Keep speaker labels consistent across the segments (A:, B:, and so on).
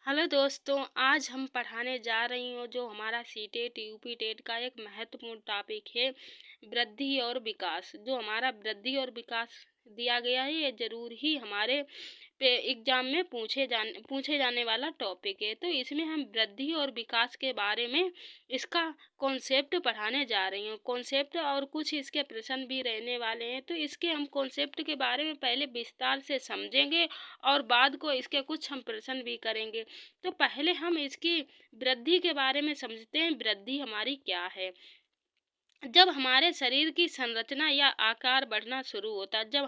A: Hello दोस्तों, आज हम पढ़ाने जा रही हूँ जो हमारा सीटेट यूपी टेट का एक महत्वपूर्ण टॉपिक है, वृद्धि और विकास। जो हमारा वृद्धि और विकास दिया गया है, ये ज़रूर ही हमारे पे एग्ज़ाम में पूछे जाने वाला टॉपिक है। तो इसमें हम वृद्धि और विकास के बारे में इसका कॉन्सेप्ट पढ़ाने जा रही हूँ। कॉन्सेप्ट और कुछ इसके प्रश्न भी रहने वाले हैं, तो इसके हम कॉन्सेप्ट के बारे में पहले विस्तार से समझेंगे और बाद को इसके कुछ हम प्रश्न भी करेंगे। तो पहले हम इसकी वृद्धि के बारे में समझते हैं, वृद्धि हमारी क्या है। जब हमारे शरीर की संरचना या आकार बढ़ना शुरू होता है, जब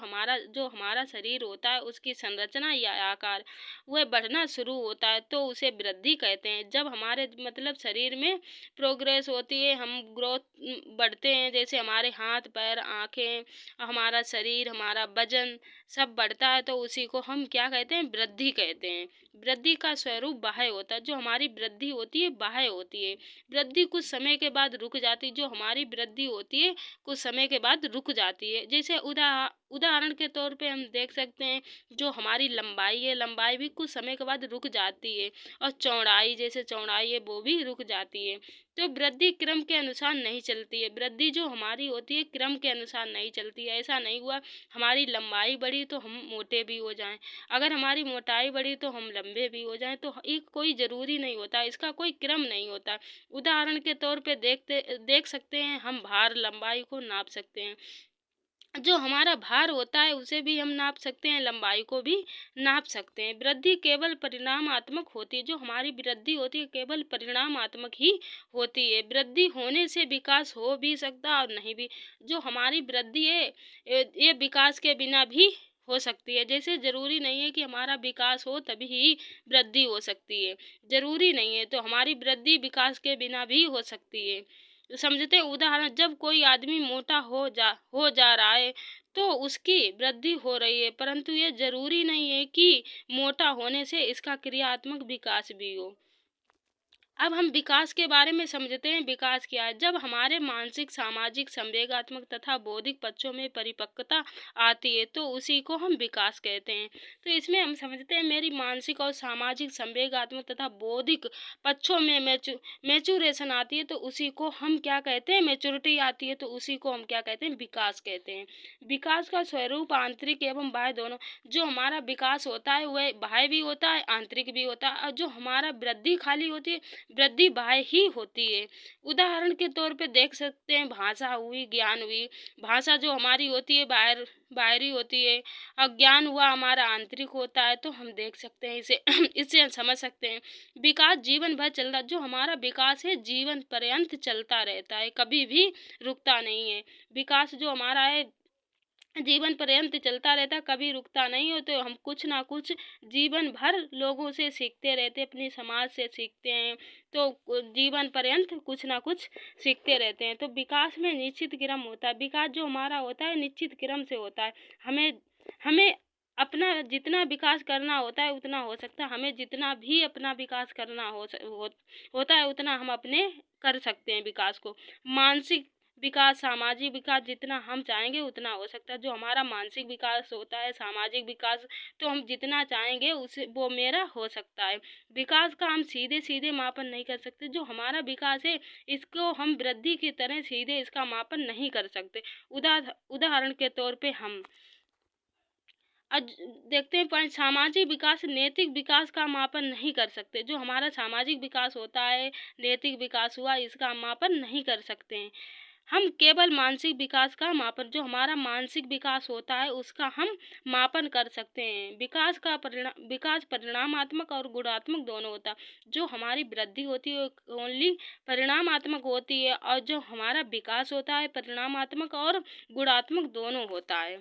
A: हमारा शरीर होता है उसकी संरचना या आकार वह बढ़ना शुरू होता है, तो उसे वृद्धि कहते हैं। जब हमारे मतलब शरीर में प्रोग्रेस होती है, हम ग्रोथ बढ़ते हैं, जैसे हमारे हाथ पैर आँखें, हमारा शरीर, हमारा वजन सब बढ़ता है, तो उसी को हम क्या कहते हैं, वृद्धि कहते हैं। वृद्धि का स्वरूप बाह्य होता है। जो हमारी वृद्धि होती है बाह्य होती है। वृद्धि कुछ समय के बाद रुक जाती, जो हमारी वृद्धि होती है कुछ समय के बाद रुक जाती है। जैसे उदाहरण के तौर पे हम देख सकते हैं, जो हमारी लंबाई है, लंबाई भी कुछ समय के बाद रुक जाती है, और चौड़ाई, जैसे चौड़ाई है वो भी रुक जाती है। तो वृद्धि क्रम के अनुसार नहीं चलती है। वृद्धि जो हमारी होती है क्रम के अनुसार नहीं चलती है। ऐसा नहीं हुआ हमारी लंबाई बढ़ी तो हम मोटे भी हो जाएं, अगर हमारी मोटाई बढ़ी तो हम लंबे भी हो जाएं। तो एक कोई ज़रूरी नहीं होता, इसका कोई क्रम नहीं होता। उदाहरण के तौर पे देख सकते हैं, हम भार लंबाई को नाप सकते हैं। जो हमारा भार होता है उसे भी हम नाप सकते हैं, लंबाई को भी नाप सकते हैं। वृद्धि केवल परिणामात्मक होती है। जो हमारी वृद्धि होती है केवल परिणामात्मक ही होती है। वृद्धि होने से विकास हो भी सकता और नहीं भी। जो हमारी वृद्धि है ये विकास के बिना भी हो सकती है। जैसे ज़रूरी नहीं है कि हमारा विकास हो तभी ही वृद्धि हो सकती है, ज़रूरी नहीं है। तो हमारी वृद्धि विकास के बिना भी हो सकती है। समझते हैं, उदाहरण, जब कोई आदमी मोटा हो जा रहा है तो उसकी वृद्धि हो रही है, परंतु ये जरूरी नहीं है कि मोटा होने से इसका क्रियात्मक विकास भी हो। अब हम विकास के बारे में समझते हैं, विकास क्या है। जब हमारे मानसिक, सामाजिक, संवेगात्मक तथा बौद्धिक पक्षों में परिपक्वता आती है, तो उसी को हम विकास कहते हैं। तो इसमें हम समझते हैं, मेरी मानसिक और सामाजिक, संवेगात्मक तथा बौद्धिक पक्षों में मैचुरेशन आती है, तो उसी को हम क्या कहते हैं, मैच्योरिटी आती है, तो उसी को हम क्या कहते हैं, विकास कहते हैं। विकास का स्वरूप आंतरिक एवं बाह्य दोनों। जो हमारा विकास होता है वह बाह्य भी होता है, आंतरिक भी होता है, और जो हमारा वृद्धि खाली होती है, वृद्धि बाह्य ही होती है। उदाहरण के तौर पे देख सकते हैं, भाषा हुई, ज्ञान हुई। भाषा जो हमारी होती है बाहरी होती है, और ज्ञान हुआ हमारा आंतरिक होता है। तो हम देख सकते हैं इसे इससे हम समझ सकते हैं, विकास जीवन भर चलता। जो हमारा विकास है जीवन पर्यंत चलता रहता है, कभी भी रुकता नहीं है। विकास जो हमारा है जीवन पर्यंत चलता रहता, कभी रुकता नहीं हो। तो हम कुछ ना कुछ जीवन भर लोगों से सीखते रहते, अपनी समाज से सीखते हैं। तो जीवन पर्यंत कुछ ना कुछ सीखते रहते हैं। तो विकास में निश्चित क्रम होता है। विकास जो हमारा होता है निश्चित क्रम से होता है। हमें हमें अपना जितना विकास करना होता है उतना हो सकता है। हमें जितना भी अपना विकास करना होता है उतना हम अपने कर सकते हैं विकास को। मानसिक विकास, सामाजिक विकास जितना हम चाहेंगे उतना हो सकता है। जो हमारा मानसिक विकास होता है, सामाजिक विकास, तो हम जितना चाहेंगे उसे वो मेरा हो सकता है। विकास का हम सीधे सीधे मापन नहीं कर सकते। जो हमारा विकास है इसको हम वृद्धि की तरह सीधे इसका मापन नहीं कर सकते। उदाहरण के तौर पे हम आज देखते हैं, पर सामाजिक विकास, नैतिक विकास का मापन नहीं कर सकते। जो हमारा सामाजिक विकास होता है, नैतिक विकास हुआ, इसका मापन नहीं कर सकते हैं। हम केवल मानसिक विकास का मापन, जो हमारा मानसिक विकास होता है उसका हम मापन कर सकते हैं। विकास परिणामात्मक और गुणात्मक दोनों होता है। जो हमारी वृद्धि होती है ओनली परिणामात्मक होती है, और जो हमारा विकास होता है परिणामात्मक और गुणात्मक दोनों होता है।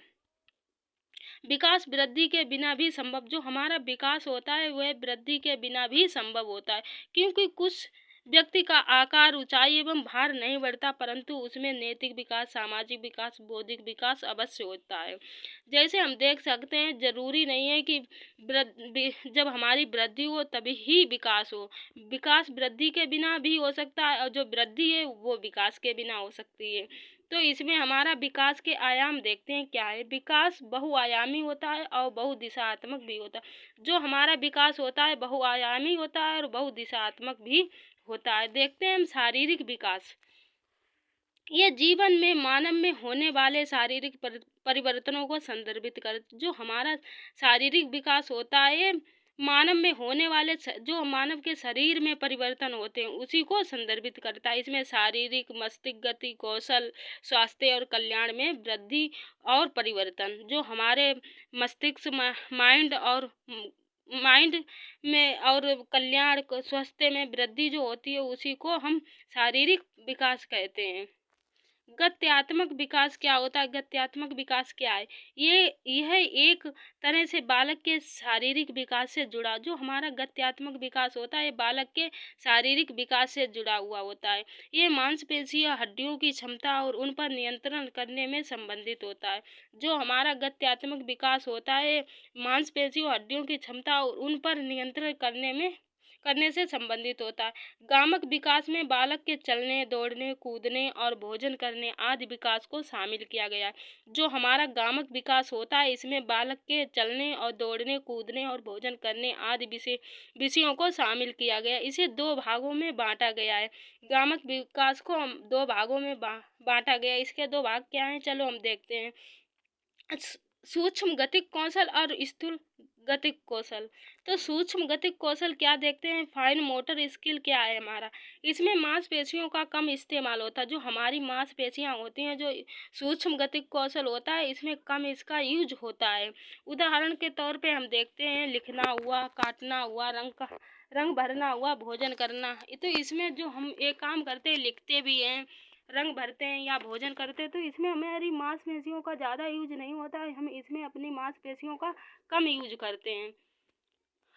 A: विकास वृद्धि के बिना भी संभव। जो हमारा विकास होता है वह वृद्धि के बिना भी संभव होता है, क्योंकि कुछ व्यक्ति का आकार, ऊंचाई एवं भार नहीं बढ़ता, परंतु उसमें नैतिक विकास, सामाजिक विकास, बौद्धिक विकास अवश्य होता है। जैसे हम देख सकते हैं, जरूरी नहीं है कि जब हमारी वृद्धि हो तभी ही विकास हो। विकास वृद्धि के बिना भी हो सकता है, और जो वृद्धि है वो विकास के बिना हो सकती है। तो इसमें हमारा विकास के आयाम देखते हैं क्या है। विकास बहुआयामी होता है और बहुदिशात्मक भी होता है। जो हमारा विकास होता है बहुआयामी होता है और बहुदिशात्मक भी होता है। देखते हैं हम शारीरिक विकास। ये जीवन में मानव में होने वाले शारीरिक परिवर्तनों को संदर्भित कर। जो हमारा शारीरिक विकास होता है मानव में होने वाले जो मानव के शरीर में परिवर्तन होते हैं उसी को संदर्भित करता है। इसमें शारीरिक, मस्तिष्क गति, कौशल, स्वास्थ्य और कल्याण में वृद्धि और परिवर्तन। जो हमारे मस्तिष्क, माइंड में और कल्याण को, स्वास्थ्य में वृद्धि जो होती है उसी को हम शारीरिक विकास कहते हैं। गत्यात्मक विकास क्या होता है? गत्यात्मक विकास क्या है? यह एक तरह से बालक के शारीरिक विकास से जुड़ा, जो हमारा गत्यात्मक विकास होता है बालक के शारीरिक विकास से जुड़ा हुआ होता है। ये मांसपेशियों, हड्डियों की क्षमता और उन पर नियंत्रण करने में संबंधित होता है। जो हमारा गत्यात्मक विकास होता है मांसपेशियों, हड्डियों की क्षमता और उन पर नियंत्रण करने से संबंधित होता है। गामक विकास में बालक के चलने, दौड़ने, कूदने और भोजन करने आदि विकास को शामिल किया गया है। जो हमारा गामक विकास होता है इसमें बालक के चलने और दौड़ने, कूदने और भोजन करने आदि विषयों को शामिल किया गया है। इसे 2 भागों में बांटा गया है। गामक विकास को 2 भागों में बांटा गया है। इसके 2 भाग क्या हैं? चलो हम देखते हैं। सूक्ष्म गतिक कौशल और स्थूल गतिक कौशल। तो सूक्ष्म गतिक कौशल क्या देखते हैं? फाइन मोटर स्किल क्या है हमारा? इसमें मांसपेशियों का कम इस्तेमाल होता है। जो हमारी मांसपेशियां होती हैं, जो सूक्ष्म गतिक कौशल होता है इसमें कम इसका यूज होता है। उदाहरण के तौर पे हम देखते हैं लिखना हुआ, काटना हुआ, रंग भरना हुआ, भोजन करना। तो इसमें जो हम एक काम करते हैं, लिखते भी हैं, रंग भरते हैं या भोजन करते हैं, तो इसमें हमारी मांसपेशियों का ज़्यादा यूज नहीं होता है। हम इसमें अपनी मांसपेशियों का कम यूज करते हैं।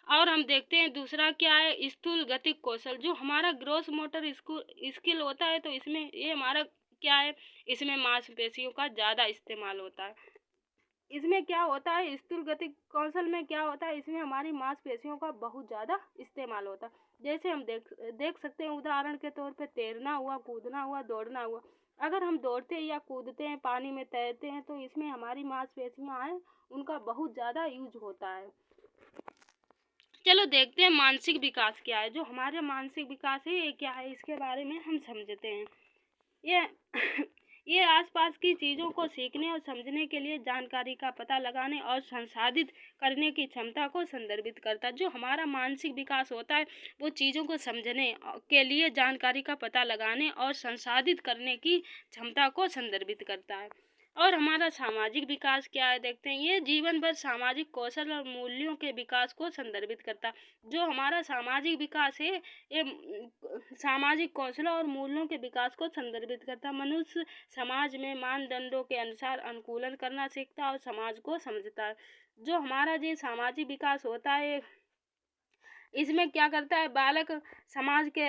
A: और हम देखते हैं दूसरा क्या है? स्थूल गतिक कौशल। जो हमारा ग्रॉस मोटर स्किल होता है तो इसमें ये हमारा क्या है? इसमें मांसपेशियों का ज़्यादा इस्तेमाल होता है। इसमें क्या होता है? स्थूल गतिक कौशल में क्या होता है? इसमें हमारी मांसपेशियों का बहुत ज़्यादा इस्तेमाल होता है। जैसे हम देख सकते हैं उदाहरण के तौर पे तैरना हुआ, कूदना हुआ, दौड़ना हुआ। अगर हम दौड़ते हैं या कूदते हैं, पानी में तैरते हैं, तो इसमें हमारी मांसपेशियां हैं उनका बहुत ज़्यादा यूज होता है। चलो देखते हैं मानसिक विकास क्या है। जो हमारे मानसिक विकास है ये क्या है, इसके बारे में हम समझते हैं। ये ये आसपास की चीज़ों को सीखने और समझने के लिए जानकारी का पता लगाने और संसाधित करने की क्षमता को संदर्भित करता है। जो हमारा मानसिक विकास होता है वो चीज़ों को समझने के लिए जानकारी का पता लगाने और संसाधित करने की क्षमता को संदर्भित करता है। और हमारा सामाजिक विकास क्या है देखते हैं। ये जीवन भर सामाजिक कौशल और मूल्यों के विकास को संदर्भित करता है। जो हमारा सामाजिक विकास है ये सामाजिक कौशलों और मूल्यों के विकास को संदर्भित करता है। मनुष्य समाज में मानदंडों के अनुसार अनुकूलन करना सीखता है और समाज को समझता है। जो हमारा ये सामाजिक विकास होता है इसमें क्या करता है? बालक समाज के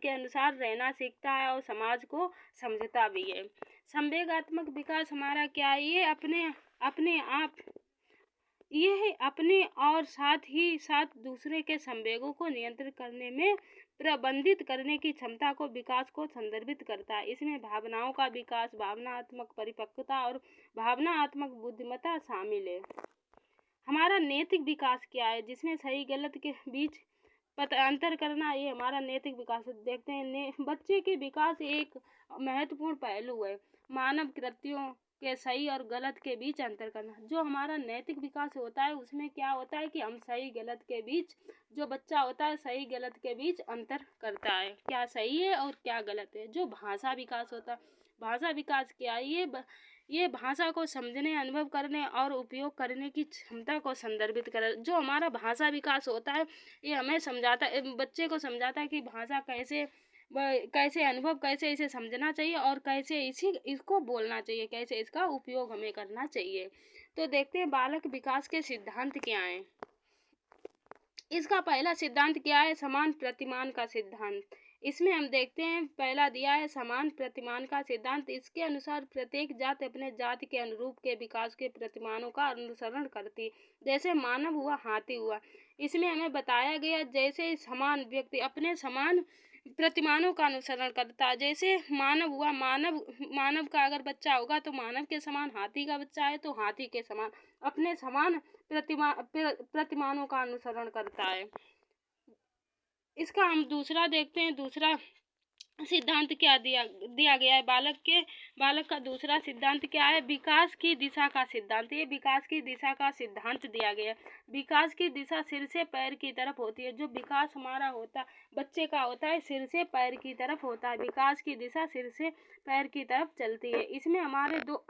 A: अनुसार रहना सीखता है और समाज को समझता भी है। संवेगात्मक विकास हमारा क्या है? ये अपने और साथ ही साथ दूसरे के संवेगों को नियंत्रित करने में प्रबंधित करने की क्षमता को विकास को संदर्भित करता है। इसमें भावनाओं का विकास, भावनात्मक परिपक्वता और भावनात्मक बुद्धिमत्ता शामिल है। हमारा नैतिक विकास क्या है? जिसमें सही गलत के बीच अंतर करना, ये हमारा नैतिक विकास देखते हैं। बच्चे के विकास एक महत्वपूर्ण पहलू है मानव कृत्यों के सही और गलत के बीच अंतर करना। जो हमारा नैतिक विकास होता है उसमें क्या होता है कि हम सही गलत के बीच, जो बच्चा होता है सही गलत के बीच अंतर करता है, क्या सही है और क्या गलत है। जो भाषा विकास होता है, भाषा विकास क्या है? ये भाषा को समझने, अनुभव करने और उपयोग करने की क्षमता को संदर्भित कर। जो हमारा भाषा विकास होता है ये हमें समझाता है, बच्चे को समझाता है कि भाषा कैसे अनुभव, कैसे इसे समझना चाहिए और कैसे इसको बोलना चाहिए, कैसे इसका उपयोग हमें करना चाहिए। तो देखते हैं बालक विकास के सिद्धांत क्या हैं। इसका पहला सिद्धांत क्या है? समान प्रतिमान का सिद्धांत। इसमें हम देखते हैं पहला दिया है समान प्रतिमान का सिद्धांत। इसके अनुसार प्रत्येक जाति अपने जाति के अनुरूप के विकास के प्रतिमानों का अनुसरण करती, जैसे मानव हुआ, हाथी हुआ। इसमें हमें बताया गया जैसे समान व्यक्ति अपने समान प्रतिमानों का अनुसरण करता है। जैसे मानव हुआ, मानव का अगर बच्चा होगा तो मानव के समान, हाथी का बच्चा है तो हाथी के समान, अपने समान प्रतिमानों का अनुसरण करता है। इसका हम दूसरा देखते हैं, दूसरा सिद्धांत क्या दिया गया है। बालक का दूसरा सिद्धांत क्या है? विकास की दिशा का सिद्धांत। ये विकास की दिशा का सिद्धांत दिया गया है। विकास की दिशा सिर से पैर की तरफ होती है। जो विकास हमारा होता बच्चे का होता है, सिर से पैर की तरफ होता है। विकास की दिशा सिर से पैर की तरफ चलती है। इसमें हमारे दो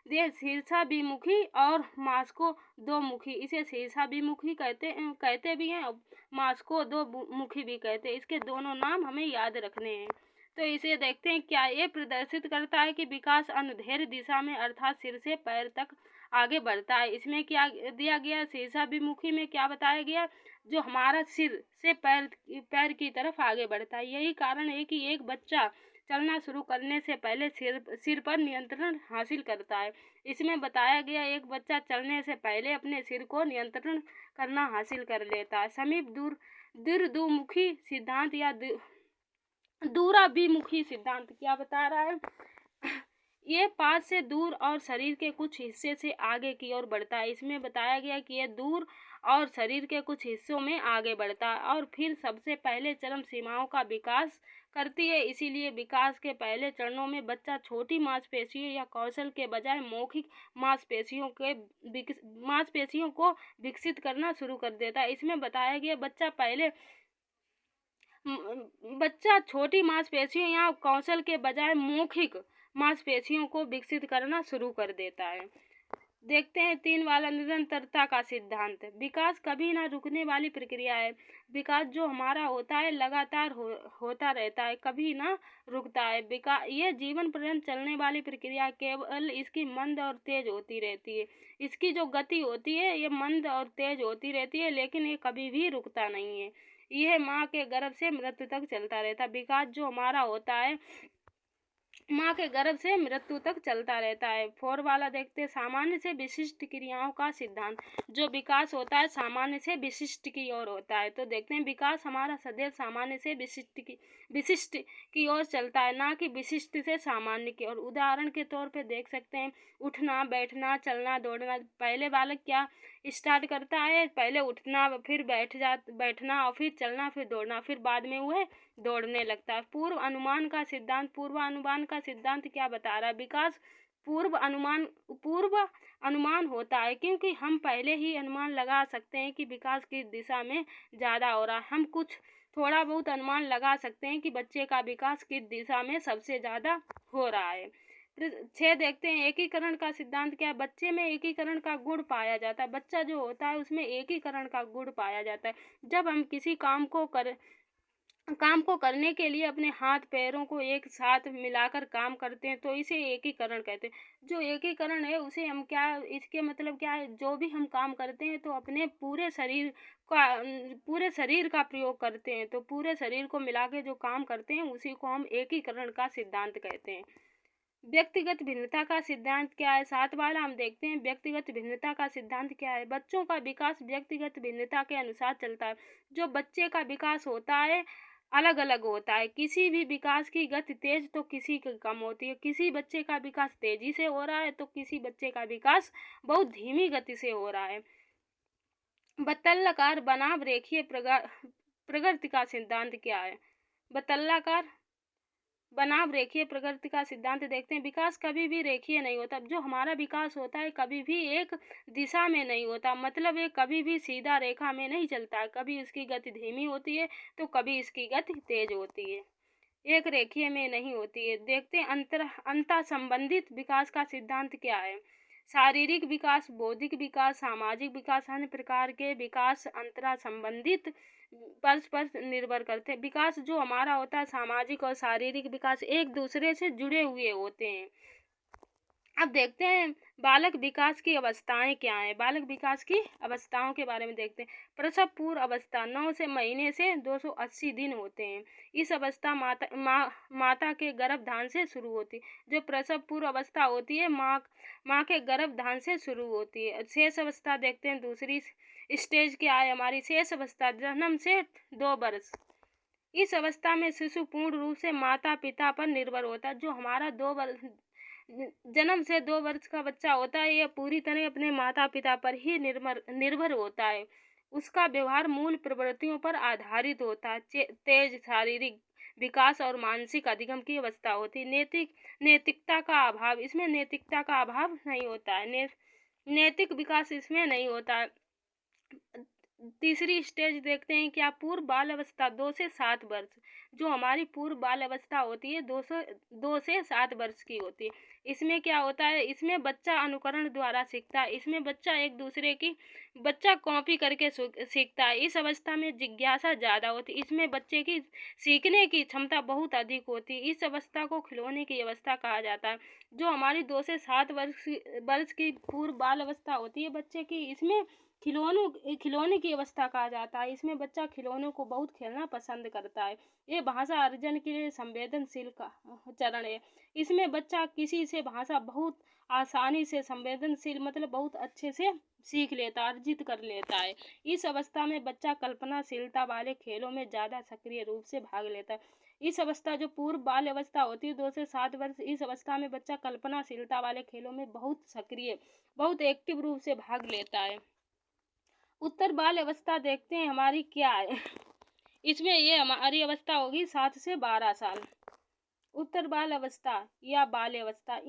A: शीर्षाभिमुखी और मास्को दो मुखी, इसे शीर्षाभिमुखी कहते भी हैं और मास्को दो मुखी भी कहते हैं। इसके दोनों नाम हमें याद रखने हैं। तो इसे देखते हैं, क्या ये प्रदर्शित करता है कि विकास अनुदैर्ध्य दिशा में अर्थात सिर से पैर तक आगे बढ़ता है। इसमें क्या दिया गया? शीर्षाभिमुखी में क्या बताया गया? जो हमारा सिर से पैर की तरफ आगे बढ़ता है। यही कारण है कि एक बच्चा चलना शुरू करने से पहले सिर पर नियंत्रण हासिल करता है। इसमें बताया गया, एक बच्चा चलने से पहले अपने सिर को नियंत्रण करना हासिल कर लेता है। समीप दूरमुखी सिद्धांत या दूराभिमुखी सिद्धांत क्या बता रहा है? ये पास से दूर और शरीर के कुछ हिस्से से आगे की ओर बढ़ता है। इसमें बताया गया कि ये दूर और शरीर के कुछ हिस्सों में आगे बढ़ता है और फिर सबसे पहले चरम सीमाओं का विकास करती है। इसीलिए विकास के पहले चरणों में बच्चा छोटी मांसपेशियों या कौशल के बजाय मौखिक मांसपेशियों को विकसित करना शुरू कर देता है। इसमें बताया गया, बच्चा छोटी मांसपेशियों या कौशल के बजाय मौखिक मांसपेशियों को विकसित करना शुरू कर देता है। देखते हैं 3 वाला, निरंतरता का सिद्धांत। विकास कभी ना रुकने वाली प्रक्रिया है। विकास जो हमारा होता है लगातार होता रहता है, कभी ना रुकता है। ये जीवन पर्यंत चलने वाली प्रक्रिया, केवल इसकी मंद और तेज होती रहती है। इसकी जो गति होती है ये मंद और तेज होती रहती है, लेकिन ये कभी भी रुकता नहीं है। यह माँ के गर्भ से मृत्यु तक चलता रहता है। विकास जो हमारा होता है माँ के गर्भ से मृत्यु तक चलता रहता है। 4 वाला देखते हैं, सामान्य से विशिष्ट क्रियाओं का सिद्धांत। जो विकास होता है सामान्य से विशिष्ट की ओर होता है। तो देखते हैं, विकास हमारा सदैव सामान्य से विशिष्ट की ओर चलता है, ना कि विशिष्ट से सामान्य की ओर। उदाहरण के तौर पे देख सकते हैं, उठना, बैठना, चलना, दौड़ना। पहले बालक क्या स्टार्ट करता है? पहले उठना, फिर बैठना और फिर चलना, फिर दौड़ना, फिर बाद में वह दौड़ने लगता है। पूर्व अनुमान का सिद्धांत क्या बता रहा है? विकास पूर्व अनुमान होता है, क्योंकि हम पहले ही अनुमान लगा सकते हैं कि विकास की दिशा में ज़्यादा हो रहा है। हम कुछ थोड़ा बहुत अनुमान लगा सकते हैं कि बच्चे का विकास किस दिशा में सबसे ज़्यादा हो रहा है। 6 देखते हैं, एकीकरण का सिद्धांत क्या है? बच्चे में एकीकरण का गुण पाया जाता है। बच्चा जो होता है उसमें एकीकरण का गुण पाया जाता है। जब हम किसी काम को करने के लिए अपने हाथ पैरों को एक साथ मिलाकर काम करते हैं तो इसे एकीकरण कहते हैं। जो एकीकरण है उसे हम इसके मतलब क्या है? जो भी हम काम करते हैं तो अपने पूरे शरीर का प्रयोग करते हैं, तो पूरे शरीर को मिला के जो काम करते हैं उसी को हम एकीकरण का सिद्धांत कहते हैं। व्यक्तिगत भिन्नता का सिद्धांत क्या है? 7 वाला हम देखते हैं, व्यक्तिगत भिन्नता का सिद्धांत क्या है? बच्चों का विकास व्यक्तिगत भिन्नता के अनुसार चलता है। जो बच्चे का विकास होता है अलग अलग होता है। किसी भी विकास की गति तेज तो किसी की कम होती है। किसी बच्चे का विकास तेजी से हो रहा है तो किसी बच्चे का विकास बहुत धीमी गति से हो रहा है। बत्तलाकार बनाम रेखीय प्रगति का सिद्धांत क्या है? बत्तलाकार बनाम रेखीय प्रगति का सिद्धांत देखते हैं। विकास कभी भी रेखीय नहीं होता। जो हमारा विकास होता है कभी भी एक दिशा में नहीं होता, मतलब ये कभी भी सीधा रेखा में नहीं चलता है। कभी इसकी गति धीमी होती है तो कभी इसकी गति तेज होती है, एक रेखीय में नहीं होती है। देखते हैं अंतर संबंधित विकास का सिद्धांत क्या है? शारीरिक विकास, बौद्धिक विकास, सामाजिक विकास, अन्य प्रकार के विकास अंतरा संबंधित परस्पर निर्भर करते हैं। विकास जो हमारा होता है सामाजिक और शारीरिक विकास एक दूसरे से जुड़े हुए होते हैं। अब देखते हैं बालक विकास की अवस्थाएं क्या हैं। बालक विकास की अवस्थाओं के बारे में देखते हैं। प्रसव पूर्व अवस्था 9 से महीने से 280 दिन होते हैं। इस अवस्था माता के गर्भधान से शुरू होती है। जो प्रसव पूर्व अवस्था होती है माँ के गर्भधान से शुरू होती है। शेष अवस्था देखते हैं, दूसरी स्टेज क्या है हमारी? शेष अवस्था जन्म से 2 वर्ष इस अवस्था में शिशु पूर्ण रूप से माता पिता पर निर्भर होता है। जो हमारा 2 वर्ष जन्म से 2 वर्ष का बच्चा होता है, यह पूरी तरह अपने माता पिता पर ही निर्भर होता है। उसका व्यवहार मूल प्रवृत्तियों पर आधारित होता है। तेज शारीरिक विकास और मानसिक अधिगम की अवस्था होती है। नैतिकता का अभाव, इसमें नैतिकता का अभाव नहीं होता है। नैतिक विकास इसमें नहीं होता है। तीसरी स्टेज देखते हैं क्या, पूर्व बाल अवस्था 2 से 7 वर्ष। जो हमारी पूर्व बाल अवस्था होती है 2 से 7 वर्ष की होती है। इसमें क्या होता है, इसमें बच्चा अनुकरण द्वारा सीखता है। इसमें बच्चा कॉपी करके सीखता है। इस अवस्था में जिज्ञासा ज़्यादा होती है। इसमें बच्चे की सीखने की क्षमता बहुत अधिक होती है। इस अवस्था को खिलौने की अवस्था कहा जाता है। जो हमारी 2 से 7 वर्ष की पूर्व बाल अवस्था होती है बच्चे की, इसमें खिलौने की अवस्था कहा जाता है। इसमें बच्चा खिलौनों को बहुत खेलना पसंद करता है। ये भाषा अर्जन के लिए संवेदनशील का चरण है। इसमें बच्चा किसी से भाषा बहुत आसानी से संवेदनशील मतलब बहुत अच्छे से सीख लेता, अर्जित कर लेता है। इस अवस्था में बच्चा कल्पनाशीलता वाले खेलों में ज़्यादा सक्रिय रूप से भाग लेता है। इस अवस्था जो पूर्व बाल अवस्था होती है 2 से 7 वर्ष, इस अवस्था में बच्चा कल्पनाशीलता वाले खेलों में बहुत एक्टिव रूप से भाग लेता है। उत्तर बाल अवस्था देखते हैं हमारी क्या है। इसमें ये हमारी अवस्था होगी 7 से 12 साल। उत्तर बाल अवस्था या बाल्य अवस्था,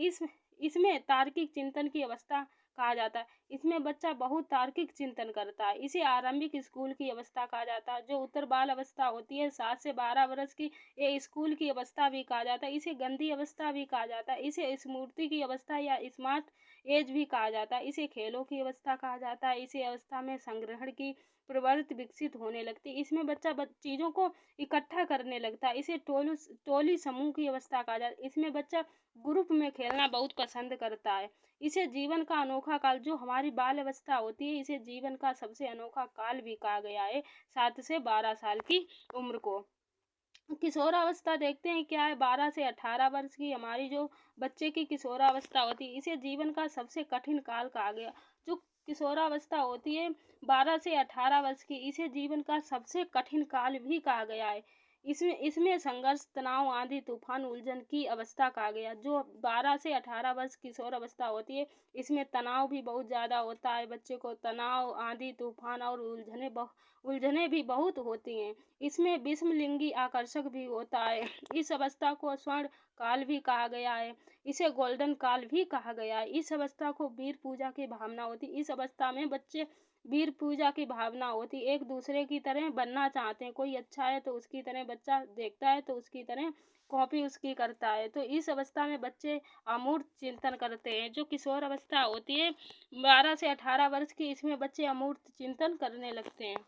A: इसमें तार्किक चिंतन की अवस्था कहा जाता है। इसमें बच्चा बहुत तार्किक चिंतन करता है। इसे आरंभिक स्कूल की अवस्था कहा जाता है। जो उत्तर बाल अवस्था होती है 7 से 12 वर्ष की, ये स्कूल की अवस्था भी कहा जाता है। इसे गंदी अवस्था भी कहा जाता है। इसे स्मृति की अवस्था या स्मार्ट एज भी कहा जाता है। इसे खेलों की अवस्था कहा जाता है। इसे अवस्था में संग्रहण की प्रवृत्ति विकसित होने लगती है। इसमें बच्चा चीज़ों को इकट्ठा करने लगता है। इसे टोली समूह की अवस्था कहा जाता है। इसमें बच्चा ग्रुप में खेलना बहुत पसंद करता है। इसे जीवन का अनोखा काल, जो हमारी बाल अवस्था होती है, इसे जीवन का सबसे अनोखा काल भी कहा गया है 7 से 12 साल की उम्र को। किशोरावस्था देखते हैं क्या है, 12 से 18 वर्ष की हमारी जो बच्चे की किशोरावस्था होती है, इसे जीवन का सबसे कठिन काल कहा गया। जो किशोरावस्था होती है 12 से 18 वर्ष की, इसे जीवन का सबसे कठिन काल भी कहा गया है। इसमें संघर्ष, तनाव, आंधी तूफान, उलझन की अवस्था कहा गया। जो 12 से 18 वर्ष किशोर अवस्था होती है, इसमें तनाव भी बहुत ज़्यादा होता है। बच्चे को तनाव, आंधी तूफान और उलझने भी बहुत होती हैं। इसमें विषमलिंगी आकर्षक भी होता है। इस अवस्था को स्वर्ण काल भी कहा गया है। इसे गोल्डन काल भी कहा गया है। इस अवस्था को वीर पूजा की भावना होती है। इस अवस्था में बच्चे वीर पूजा की भावना होती है, एक दूसरे की तरह बनना चाहते हैं। कोई अच्छा है तो उसकी तरह बच्चा देखता है, तो उसकी तरह कॉपी उसकी करता है। तो इस अवस्था में बच्चे अमूर्त चिंतन करते हैं। जो किशोर अवस्था होती है 12 से 18 वर्ष की, इसमें बच्चे अमूर्त चिंतन करने लगते हैं।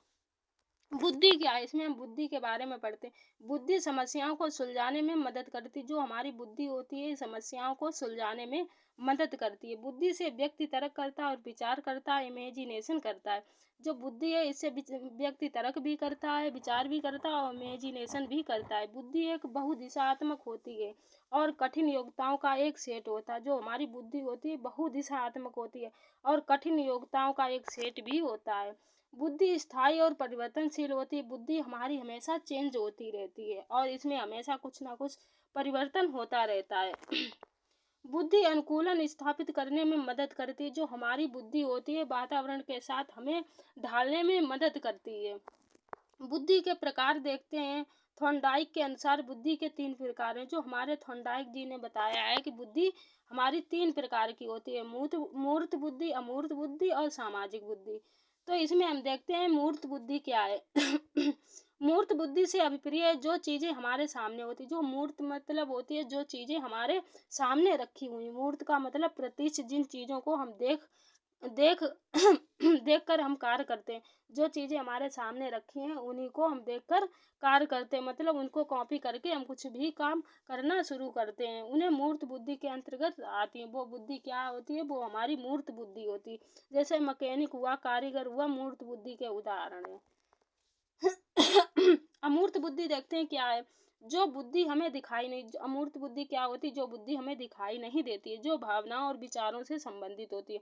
A: बुद्धि क्या है, इसमें हम बुद्धि के बारे में पढ़ते हैं। बुद्धि समस्याओं को सुलझाने में मदद करती है। जो हमारी बुद्धि होती है समस्याओं को सुलझाने में मदद करती है। बुद्धि से व्यक्ति तर्क करता है और विचार करता है, इमेजिनेशन करता है। जो बुद्धि है इससे व्यक्ति तर्क भी करता है, विचार भी करता है और इमेजिनेशन भी करता है। बुद्धि एक बहुदिशात्मक होती है और कठिन योग्यताओं का एक सेट होता है। जो हमारी बुद्धि होती है बहुदिशात्मक होती है और कठिन योग्यताओं का एक सेट भी होता है। बुद्धि स्थायी और परिवर्तनशील होती है। बुद्धि हमारी हमेशा चेंज होती रहती है और इसमें हमेशा कुछ ना कुछ परिवर्तन होता रहता है। बुद्धि अनुकूलन स्थापित करने में मदद करती है। जो हमारी बुद्धि होती है वातावरण के साथ हमें ढालने में मदद करती है। बुद्धि के प्रकार देखते हैं। थॉर्नडाइक के अनुसार बुद्धि के 3 प्रकार हैं। जो हमारे थॉर्नडाइक जी ने बताया है कि बुद्धि हमारी 3 प्रकार की होती है, मूर्त बुद्धि, अमूर्त बुद्धि और सामाजिक बुद्धि। तो इसमें हम देखते हैं मूर्त बुद्धि क्या है। मूर्त बुद्धि से अभिप्राय जो चीज़ें हमारे सामने होती, जो मूर्त मतलब होती है जो चीज़ें हमारे सामने रखी हुई। मूर्त का मतलब प्रत्यक्ष जिन चीज़ों को हम देख कर हम कार्य करते हैं। जो चीज़ें हमारे सामने रखी हैं उन्हीं को हम देखकर कार्य करते हैं, मतलब उनको कॉपी करके हम कुछ भी काम करना शुरू करते हैं। उन्हें मूर्त बुद्धि के अंतर्गत आती है। वो बुद्धि क्या होती है, वो हमारी मूर्त बुद्धि होती है। जैसे मैकेनिक हुआ, कारीगर हुआ, मूर्त बुद्धि के उदाहरण है। अमूर्त बुद्धि देखते हैं क्या है। जो बुद्धि हमें दिखाई नहीं, अमूर्त बुद्धि क्या होती है, जो बुद्धि हमें दिखाई नहीं देती है, जो भावनाओं और विचारों से संबंधित होती है।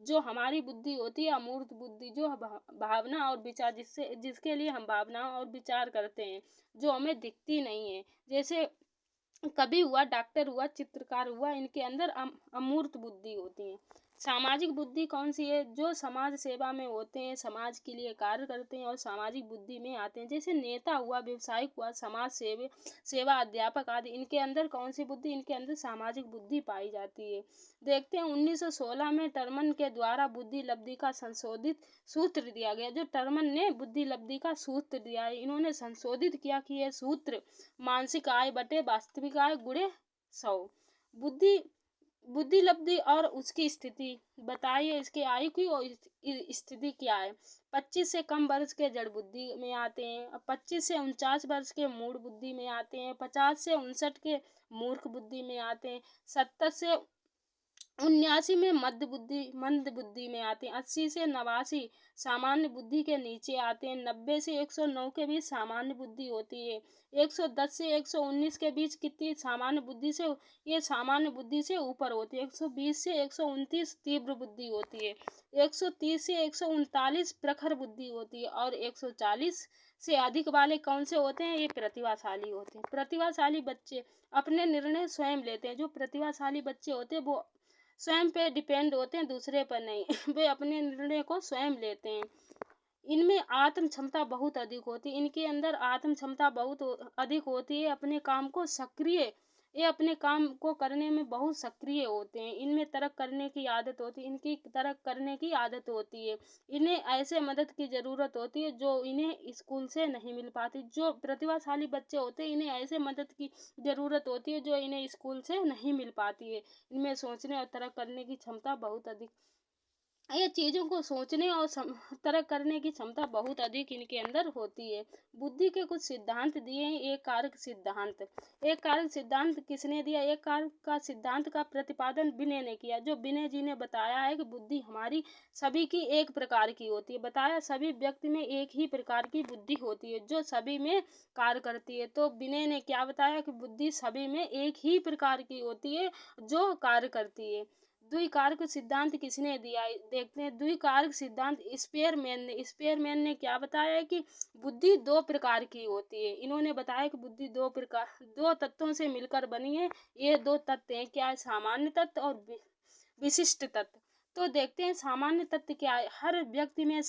A: जो हमारी बुद्धि होती है अमूर्त बुद्धि, जो भावना और विचार जिसके लिए हम भावना और विचार करते हैं, जो हमें दिखती नहीं है। जैसे कवि हुआ, डॉक्टर हुआ, चित्रकार हुआ, इनके अंदर अमूर्त बुद्धि होती है। सामाजिक बुद्धि कौन सी है? जो समाज सेवा में होते हैं, समाज के लिए कार्य करते हैं और सामाजिक बुद्धि में आते हैं। जैसे नेता हुआ, व्यवसायिक हुआ, समाज सेवा, अध्यापक आदि, इनके अंदर कौन सी बुद्धि? इनके अंदर सामाजिक बुद्धि पाई जाती है। देखते हैं 1916 में टर्मन के द्वारा बुद्धि लब्धि का संशोधित सूत्र दिया गया। जो टर्मन ने बुद्धि लब्धि का सूत्र दिया है, इन्होंने संशोधित किया कि यह सूत्र मानसिक आय बटे वास्तविक आय गुणे 100। बुद्धि बुद्धि लब्धि और उसकी स्थिति बताइए, इसके आयु की और स्थिति क्या है? 25 से कम वर्ष के जड़ बुद्धि में आते हैं, 25 से 49 वर्ष के मूढ़ बुद्धि में आते हैं, 50 से 59 के मूर्ख बुद्धि में आते हैं, 70 से 79 में मंद बुद्धि में आते हैं, 80 से 89 सामान्य बुद्धि के नीचे आते हैं, 90 से 109 के बीच सामान्य बुद्धि होती है, 110 से 119 के बीच कितनी सामान्य बुद्धि से, ये सामान्य बुद्धि से ऊपर होती है, 120 से 129 तीव्र बुद्धि होती है, 130 से 139 प्रखर बुद्धि होती है और 140 से अधिक वाले कौन से होते हैं? ये प्रतिभाशाली होते हैं। प्रतिभाशाली बच्चे अपने निर्णय स्वयं लेते हैं। जो प्रतिभाशाली बच्चे होते हैं वो स्वयं पे डिपेंड होते हैं, दूसरे पर नहीं। वे अपने निर्णय को स्वयं लेते हैं। इनमें आत्म क्षमता बहुत अधिक होती है, इनके अंदर आत्म क्षमता बहुत अधिक होती है। ये अपने काम को करने में बहुत सक्रिय होते हैं। इनमें तर्क करने की आदत होती है, इनकी तर्क करने की आदत होती है। इन्हें ऐसे मदद की ज़रूरत होती है जो इन्हें स्कूल से नहीं मिल पाती। जो प्रतिभाशाली बच्चे होते हैं इन्हें ऐसे मदद की ज़रूरत होती है जो इन्हें स्कूल से नहीं मिल पाती है। इनमें सोचने और तर्क करने की क्षमता बहुत अधिक, ये चीज़ों को सोचने और तर्क करने की क्षमता बहुत अधिक इनके अंदर होती है। बुद्धि के कुछ सिद्धांत दिए हैं। एक कारक सिद्धांत। एक कारक सिद्धांत किसने दिया? एक कारक का सिद्धांत का प्रतिपादन विनय ने किया। जो विनय जी ने बताया है कि बुद्धि हमारी सभी की एक प्रकार की होती है। बताया सभी व्यक्ति में एक ही प्रकार की बुद्धि होती है जो सभी में कार्य करती है। तो विनय ने क्या बताया कि बुद्धि सभी में एक ही प्रकार की होती है जो कार्य करती है। द्विकारक सिद्धांत किसने दिया? देखते हैं। द्विकारक सिद्धांत स्पेयरमैन ने क्या बताया है कि बुद्धि दो प्रकार की होती है। इन्होंने बताया कि बुद्धि दो तत्वों से मिलकर बनी है। ये दो तत्व हैं, क्या है? सामान्य तत्व और विशिष्ट तत्व। तो देखते हैं सामान्य तत्व क्या है। हर व्यक्ति में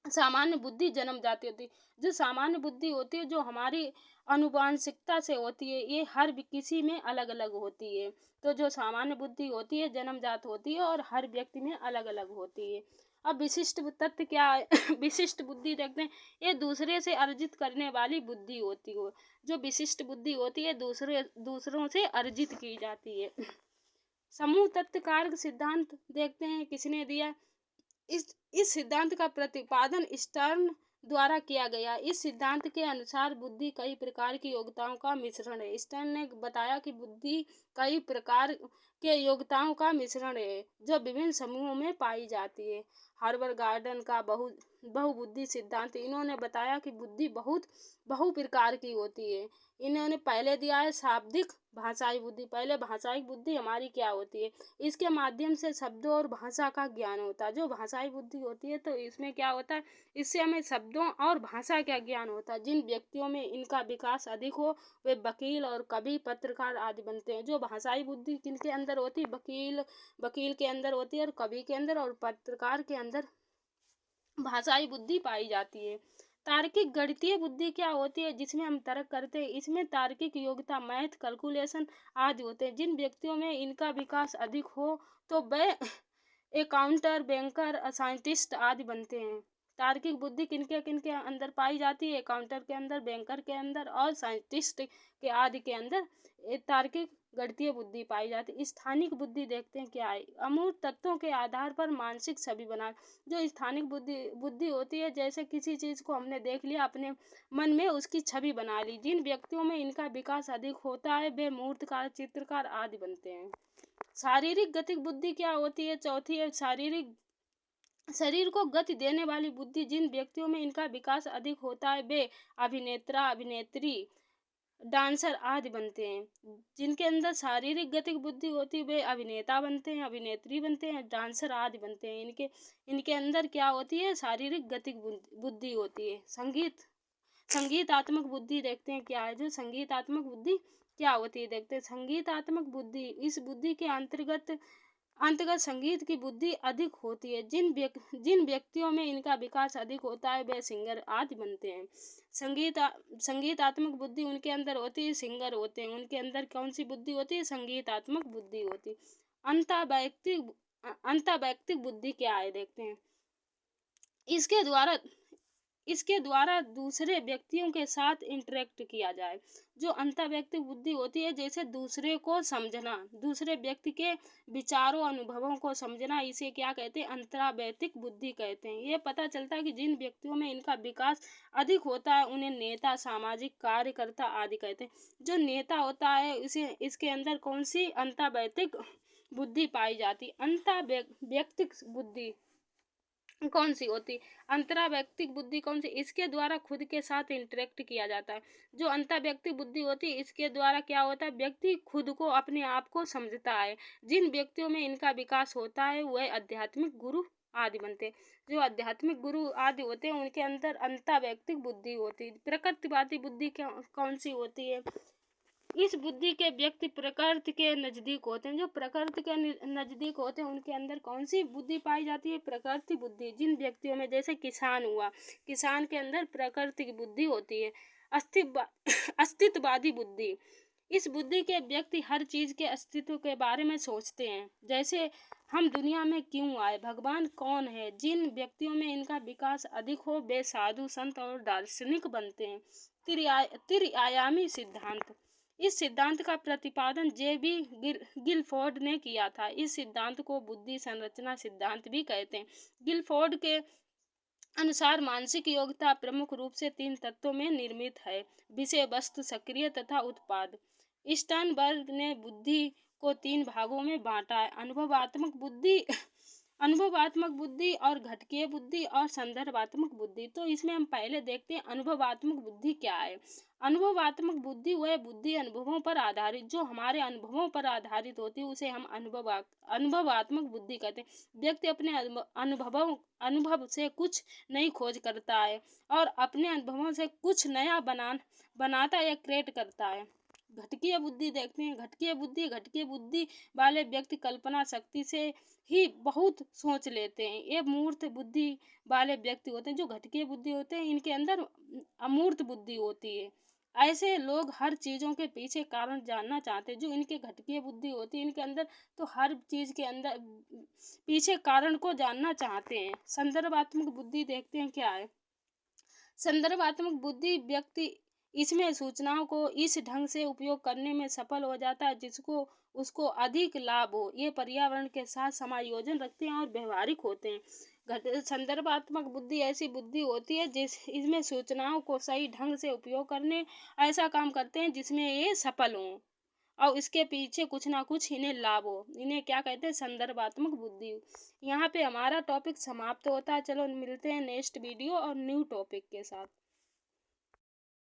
A: सामान्य बुद्धि जन्म जाती होती है। जो सामान्य बुद्धि होती है जो हमारी आनुवांशिकता से होती है, ये हर किसी में अलग अलग होती है। तो जो सामान्य बुद्धि होती है जन्मजात होती है और हर व्यक्ति में अलग अलग होती है। अब विशिष्ट तत्व क्या है? विशिष्ट बुद्धि देखते हैं। ये दूसरे से अर्जित करने वाली बुद्धि होती है। जो विशिष्ट बुद्धि होती है दूसरों से अर्जित की जाती है। समूह तत्व कारक सिद्धांत देखते हैं किसने दिया। इस सिद्धांत का प्रतिपादन स्टर्न द्वारा किया गया। इस सिद्धांत के अनुसार बुद्धि कई प्रकार की योग्यताओं का मिश्रण है। स्टर्न ने बताया कि बुद्धि कई प्रकार के योग्यताओं का मिश्रण है जो विभिन्न समूहों में पाई जाती है। हार्वर्ड गार्डन का बहुबुद्धि सिद्धांत, इन्होंने बताया कि बुद्धि बहु प्रकार की होती है। इन्होंने पहले दिया है शाब्दिक भाषाई बुद्धि। पहले भाषाई बुद्धि हमारी क्या होती है? इसके माध्यम से शब्दों और भाषा का ज्ञान होता है। जो भाषाई बुद्धि होती है तो इसमें क्या होता है? इससे हमें शब्दों और भाषा का ज्ञान होता है। जिन व्यक्तियों में इनका विकास अधिक हो वे वकील और कवि, पत्रकार आदि बनते हैं। जो भाषाई बुद्धि किनके अंदर होती है? वकील के अंदर होती है और कवि के अंदर और पत्रकार के अंदर भाषाई बुद्धि पाई जाती है। तार्किक गणितीय बुद्धि क्या होती है? जिसमें हम तर्क करते हैं। इसमें तार्किक योग्यता, मैथ, कैलकुलेशन आदि होते हैं। जिन व्यक्तियों में इनका विकास अधिक हो तो वे अकाउंटर, बैंकर, साइंटिस्ट आदि बनते हैं। तार्किक बुद्धि किनके किनके अंदर पाई जाती है? अकाउंटर के अंदर, बैंकर के अंदर और साइंटिस्ट के आदि के अंदर तार्किक गणितीय बुद्धि पाई जाती है। स्थानिक बुद्धि देखते हैं क्या है। अमूर्त तत्वों के आधार पर मानसिक छवि बना। जो स्थानिक बुद्धि होती है, जैसे किसी चीज़ को हमने देख लिया, अपने मन में उसकी छवि बना ली। जिन व्यक्तियों में इनका विकास अधिक होता है वे मूर्तिकार, चित्रकार आदि बनते हैं। शारीरिक गतिक बुद्धि क्या होती है? चौथी है शरीर को गति देने वाली बुद्धि। जिन व्यक्तियों में इनका विकास अधिक होता है वे अभिनेता, अभिनेत्री डांसर आदि बनते हैं। जिनके अंदर शारीरिक गतिक बुद्धि होती है वे अभिनेता बनते हैं, अभिनेत्री बनते हैं, डांसर आदि बनते हैं। इनके अंदर क्या होती है, शारीरिक गतिक बुद्धि होती है। संगीतात्मक बुद्धि देखते हैं क्या है, जो संगीतात्मक बुद्धि क्या होती है देखते हैं। संगीतात्मक बुद्धि, इस बुद्धि के अंतर्गत अंतर्गत संगीत की बुद्धि अधिक होती है। जिन व्यक्तियों में इनका विकास अधिक होता है वे सिंगर आदि बनते हैं। संगीतात्मक बुद्धि उनके अंदर होती है, सिंगर होते हैं। उनके अंदर कौन सी बुद्धि होती है, संगीतात्मक बुद्धि होती है। अंतःवैयक्तिक बुद्धि क्या है देखते हैं। इसके द्वारा इसके द्वारा दूसरे व्यक्तियों के साथ इंटरेक्ट किया जाए। जो अंतर्वैयक्तिक बुद्धि होती है, जैसे दूसरे को समझना, दूसरे व्यक्ति के विचारों अनुभवों को समझना, इसे क्या कहते हैं, अंतर्वैयक्तिक बुद्धि कहते हैं। ये पता चलता है कि जिन व्यक्तियों में इनका विकास अधिक होता है उन्हें नेता, सामाजिक कार्यकर्ता आदि कहते हैं। जो नेता होता है इसे इसके अंदर कौन सी अंतर्वैयक्तिक बुद्धि पाई जाती। अंतर्वैयक्तिक बुद्धि कौन सी होती, अंतराव्यक्तिक बुद्धि कौन सी, इसके द्वारा खुद के साथ इंटरेक्ट किया जाता है। जो अंतर्व्यक्तिक बुद्धि होती है इसके द्वारा क्या होता है, व्यक्ति खुद को, अपने आप को समझता है। जिन व्यक्तियों में इनका विकास होता है वह आध्यात्मिक गुरु आदि बनते हैं। जो आध्यात्मिक गुरु आदि होते हैं उनके अंदर अंतर्व्यक्तिक बुद्धि होती है। प्रकृतिवादी बुद्धि कौन सी होती है, इस बुद्धि के व्यक्ति प्रकृति के नजदीक होते हैं। जो प्रकृति के नजदीक होते हैं उनके अंदर कौन सी बुद्धि पाई जाती है, प्रकृति बुद्धि। जिन व्यक्तियों में, जैसे किसान हुआ, किसान के अंदर प्रकृति की बुद्धि होती है। अस्तित्ववादी बुद्धि, इस बुद्धि के व्यक्ति हर चीज के अस्तित्व के बारे में सोचते हैं। जैसे हम दुनिया में क्यों आए, भगवान कौन है। जिन व्यक्तियों में इनका विकास अधिक हो वे साधु, संत और दार्शनिक बनते हैं। त्रिआयामी सिद्धांत, इस सिद्धांत का प्रतिपादन जे.बी. गिलफोर्ड ने किया था। इस सिद्धांत को बुद्धि संरचना सिद्धांत भी कहते हैं। गिलफोर्ड के अनुसार मानसिक योग्यता प्रमुख रूप से 3 तत्वों में निर्मित है, विषय वस्तु, सक्रिय तथा उत्पाद। स्टर्नबर्ग ने बुद्धि को 3 भागों में बांटा है, अनुभवात्मक बुद्धि और घटकीय बुद्धि और संदर्भात्मक बुद्धि। तो इसमें हम पहले देखते हैं अनुभवात्मक बुद्धि क्या है। अनुभवात्मक बुद्धि वह बुद्धि अनुभवों पर आधारित, जो हमारे अनुभवों पर आधारित होती है उसे हम अनुभवात्मक बुद्धि कहते हैं। व्यक्ति अपने अनुभव से कुछ नई खोज करता है और अपने अनुभवों से कुछ नया बनाता या क्रिएट करता है। घटकीय बुद्धि देखते हैं। घटकीय बुद्धि वाले व्यक्ति कल्पना शक्ति से ही बहुत सोच लेते हैं। ये मूर्त बुद्धि वाले व्यक्ति होते हैं। जो घटकीय बुद्धि होते हैं इनके अंदर अमूर्त बुद्धि होती है। ऐसे लोग हर चीज़ों के पीछे कारण जानना चाहते हैं। जो इनके घटकीय बुद्धि होती है इनके अंदर तो हर चीज़ के अंदर पीछे कारण को जानना चाहते हैं। संदर्भात्मक बुद्धि देखते हैं क्या है। संदर्भात्मक बुद्धि व्यक्ति इसमें सूचनाओं को इस ढंग से उपयोग करने में सफल हो जाता है जिसको उसको अधिक लाभ हो। ये पर्यावरण के साथ समायोजन रखते हैं और व्यवहारिक होते हैं। संदर्भात्मक बुद्धि ऐसी बुद्धि होती है इसमें सूचनाओं को सही ढंग से उपयोग करने ऐसा काम करते हैं जिसमें ये सफल हों और इसके पीछे कुछ ना कुछ इन्हें लाभ हो। इन्हें क्या कहते हैं, संदर्भात्मक बुद्धि। यहाँ पे हमारा टॉपिक समाप्त होता है। चलो मिलते हैं नेक्स्ट वीडियो और न्यू टॉपिक के साथ।